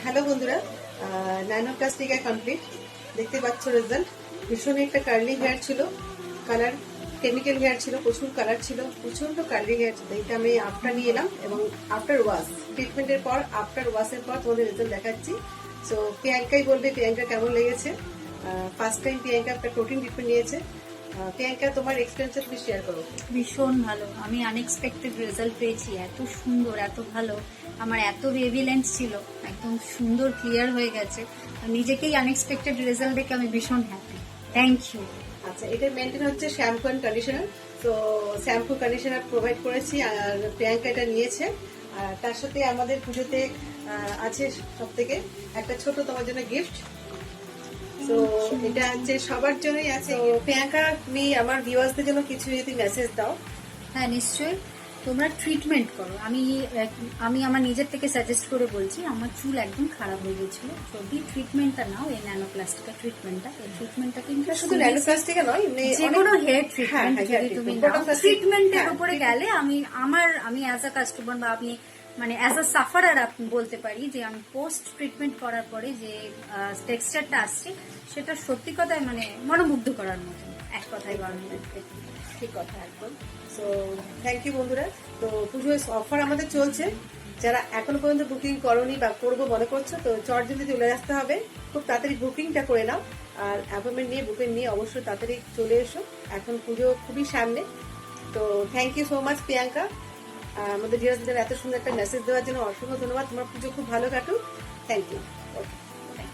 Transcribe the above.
Hello বন্ধুরা, 9 class টিকা complete. দেখতে পাচ্ছ রেজাল্ট। ভীষণ একটা কার্লি হেয়ার ছিল, কালার কেমিক্যাল হেয়ার ছিল, প্রচুর কালার ছিল, প্রচন্ড কার্লি হেয়ার ছিল। এটা আমি আফটার নিয়ে এলাম এবং আফটার ওয়াশ ট্রিটমেন্টের পর, আফটার ওয়াশের পর তোমাদের রেজাল্ট দেখাচ্ছি। সো প্রিয়াঙ্কাই বলবে প্রিয়াঙ্কা কেমন লেগেছে। ফার্স্ট টাইম প্রিয়াঙ্কা একটা প্রোটিন ট্রিটমেন্ট নিয়েছে। প্রিয়াঙ্কা, তোমার এক্সপিরিয়েন্সটা তুমি শেয়ার করো। ভীষণ ভালো, আমি আনএক্সপেক্টেড রেজাল্ট পেয়েছি। এত সুন্দর, এত ভালো। আমার এত বেবি লেন্স ছিল, একদম সুন্দর ক্লিয়ার হয়ে গেছে। নিজেকেই আনএক্সপেক্টেড রেজাল্ট দেখে আমি ভীষণ হ্যাপি। Thank you. আচ্ছা, এটা মেনটেন হচ্ছে শ্যাম্পু অ্যান্ড কন্ডিশনার। তো শ্যাম্পু কন্ডিশনার প্রোভাইড করেছি আর প্রিয়াঙ্কা এটা নিয়েছে। আর তার সাথে আমাদের পুজোতে আছে সব থেকে একটা ছোট তোমার জন্য গিফট। তো এটা হচ্ছে সবার জন্যই আছে। প্রিয়াঙ্কা, তুমি আমার ভিউয়ার্সদের জন্য কিছু যদি মেসেজ দাও। হ্যাঁ, নিশ্চয়ই। তোমরা ট্রিটমেন্ট করো। আমি আমার নিজের থেকে সাজেস্ট করে বলছি, আমার চুল একদম খারাপ হয়ে গেছিল। যদি ট্রিটমেন্টটা নাও, এই ন্যানোপ্লাস্টিকা ট্রিটমেন্টটা কিন্তু শুধু ন্যানোপ্লাস্টিকা নয়, যে কোনো হেয়ার ট্রিটমেন্ট যদি তুমি ট্রিটমেন্টের উপরে গেলে, আমি অ্যাজ আ কাস্টমার বা আমি মানে অ্যাজ আ সাফারার বলতে পারি যে আমি পোস্ট ট্রিটমেন্ট করার পরে যে টেক্সচারটা আসছে, সেটা সত্যি কথায় মানে মনোমুগ্ধ করার মতো, এক কথায় বলার ঠিক কথা একদম। সো থ্যাংক ইউ বন্ধুরা। তো পুজোর অফার আমাদের চলছে। যারা এখনো পর্যন্ত বুকিং করোনি বা করবো মনে করছো, তো চটজলদি চলে আসতে হবে। খুব তাড়াতাড়ি বুকিংটা করে নাও আর অ্যাপয়েন্টমেন্ট নিয়ে বুকিং নিয়ে অবশ্যই তাড়াতাড়ি চলে এসো। এখন পুজো খুবই সামনে। তো thank you so much Priyanka, আমাদের ভিউয়ার্সদের এত সুন্দর একটা মেসেজ দেওয়ার জন্য অসংখ্য ধন্যবাদ। তোমার পুজো খুব ভালো কাটুক। Thank you. ওকে।